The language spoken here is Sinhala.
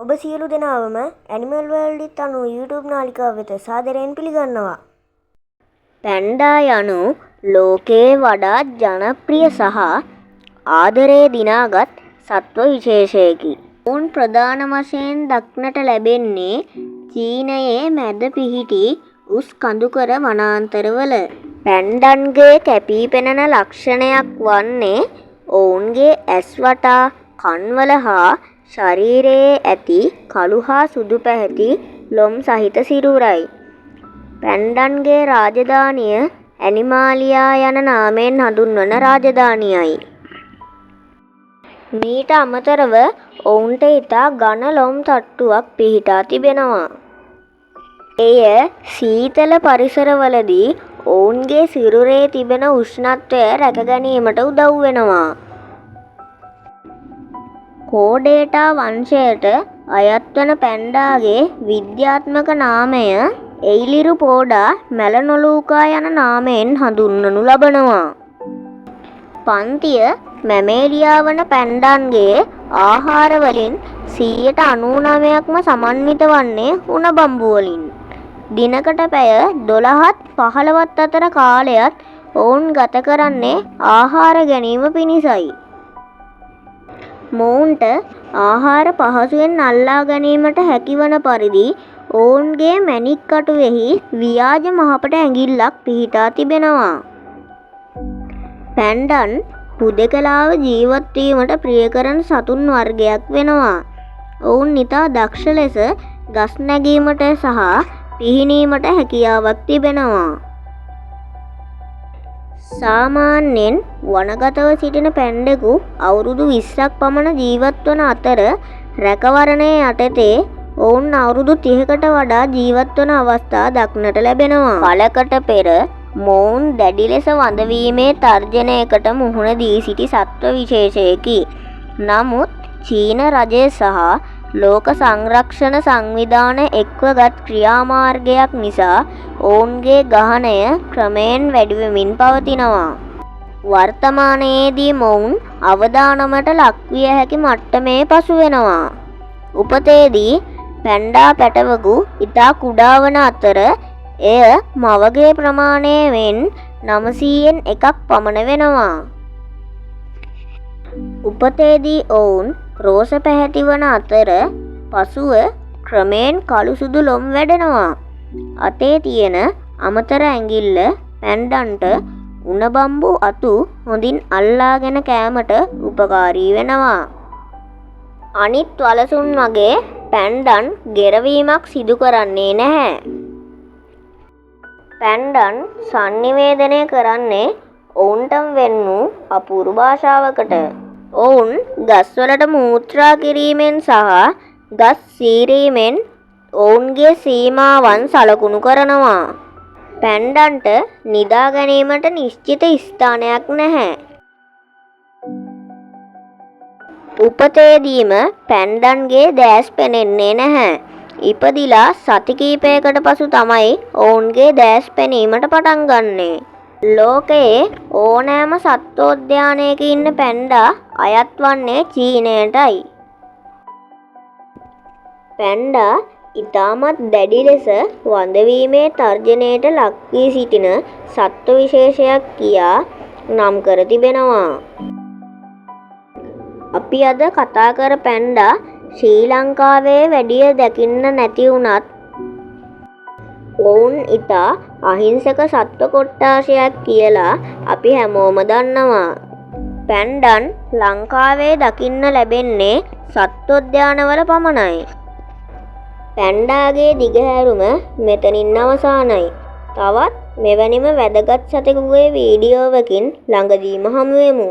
ඔබ සියලු දෙනාවම ඇනිමල් වර්ල්ඩ් ඉත් අනු YouTube නාලිකාව වෙත සාදරයෙන් පිළිගන්නවා. පැන්ඩා යනු ලෝකයේ වඩාත් ජනප්‍රිය සහ ආදරය දිනාගත් සත්ව විශේෂයකි. ඔවුන් ප්‍රධාන වශයෙන් දක්නට ලැබෙන්නේ චීනයේ මැද පිහිටි උස් කඳුකර වනාන්තරවල. පැන්ඩන්ගේ කැපී පෙනෙන ලක්ෂණයක් වන්නේ ඔවුන්ගේ ඇස් වටා කන්වල හා ශරීරයේ ඇති කළු හා සුදු පැහැති ලොම් සහිත සිරුරයි. පැන්ඩන්ගේ රාජධානිය ඇනිමාලියා යන නාමයෙන් හඳුන්වන රාජධානියයි. මීට අමතරව ඔවුන්ට ඉතා ඝන ලොම් තට්ටුවක් පිහිටා තිබෙනවා. එය සීතල පරිසරවලදී ඔවුන්ගේ සිරුරේ තිබෙන උෂ්ණත්වය රැක ගැනීමට උදව් වෙනවා. කෝඩේටා වංශයට අයත්වන පැන්ඩාගේ විද්‍යාත්මක නාමය එයිලිරුපෝඩා මැලනොලූකා යන නාමයෙන් හඳුන්වනු ලබනවා. පන්තිය මැමේලියා වන පැන්ඩන්ගේ ආහාරවලින් 99%ක්ම සමන්විත වන්නේ උණ බම්බු වලින්. දිනකට පැය 12-15 අතර කාලයත් ඔවුන් ගත කරන්නේ ආහාර ගැනීම පිණිසයි. මොවුන්ට ආහාර පහසුවෙන් අල්ලා ගැනීමට හැකිවන පරිදි ඔවුන්ගේ මැණික් කටුවෙහි ව්‍යාජ මහපට ඇඟිල්ලක් පිහිටා තිබෙනවා. පැන්ඩන් හුදෙකලාව ජීවත් වීමට ප්‍රිය කරන සතුන් වර්ගයක් වෙනවා. ඔවුන් ඉතා දක්ෂ ලෙස ගස් නැගීමට සහ පිහිනීමට හැකියාවක් තිබෙනවා. සාමාන්‍යයෙන් වනගතව සිටින පැන්ඩෙකු අවුරුදු 20ක් පමණ ජීවත් වන අතර රැකවරණය යටතේ ඔවුන් අවුරුදු 30කට වඩා ජීවත් වන අවස්ථා දක්නට ලැබෙනවා. කලකට පෙර මොවුන් දැඩි ලෙස වඳවීමේ තර්ජනයකට මුහුණ දී සිටි සත්ව විශේෂයකි. නමුත් චීන රජය සහ ලෝක සංරක්ෂණ සංවිධාන එක්වගත් ක්‍රියාමාර්ගයක් නිසා ඔවුන්ගේ ගහනය ක්‍රමයෙන් වැඩිවෙමින් පවතිනවා. වර්තමානයේදී මොවුන් අවදානමට ලක්විය හැකි මට්ටමේ පසු වෙනවා. උපතේදී පැන්ඩා පැටවකු ඉතා කුඩා වන අතර එය මවගේ ප්‍රමාණයෙන් 900න් එකක් පමණ වෙනවා. උපතේදී ඔවුන් රෝස පැහැති වන අතර පසුව ක්‍රමයෙන් කළු සුදු ලොම් වැඩෙනවා. අතේ තියෙන අමතර ඇඟිල්ල පැන්ඩන්ට උණ බම්බු අතු හොඳින් අල්ලාගෙන කෑමට උපකාරී වෙනවා. අනිත් වලසුන් වගේ පැන්ඩන් ගෙරවීමක් සිදු කරන්නේ නැහැ. පැන්ඩන් sannivedanaya කරන්නේ ඔවුන්ටම වෙන් වූ අපූර්ව භාෂාවකට. ඔවුන් ගස්වලට මූත්‍රා කිරීමෙන් සහ ගස් සීරීමෙන් ඔවුන්ගේ සීමාවන් සලකුණු කරනවා. පැන්ඩන්ට නිදා ගැනීමට නිශ්චිත ස්ථානයක් නැහැ. උපතේදීම පැන්ඩන්ගේ දෑස් පෙනෙන්නේ නැහැ. ඉපදිලා සති කිහිපයකට පසු තමයි ඔවුන්ගේ දෑස් පෙනීමට පටන් ගන්නේ. ලෝකයේ ඕනෑම සත්වෝද්‍යානයක ඉන්න පැන්ඩා අයත් වන්නේ චීනයටයි. පැන්ඩා ඉතාමත් දැඩි ලෙස වඳවීමේ තර්ජනයට ලක් වී සිටින සත්ව විශේෂයක් කියා නම් කර තිබෙනවා. අපි අද කතා කර පැන්ඩා ශ්‍රී ලංකාවේ වැඩිය දකින්න නැති වුණත් ඔවුන් ඉතා අහිංසක සත්ව කොට්ටාශයක් කියලා අපි හැමෝම දන්නවා. පැන්ඩන් ලංකාවේ දකින්න ලැබෙන්නේ සත්වෝද්‍යානවල පමණයි. පැන්ඩාගේ දිගහැරුම මෙතනින් අවසానයි. තවත් මෙවැනිම වැදගත් සතෙකුගේ වීඩියෝවකින් ළඟදීම හමු වෙමු.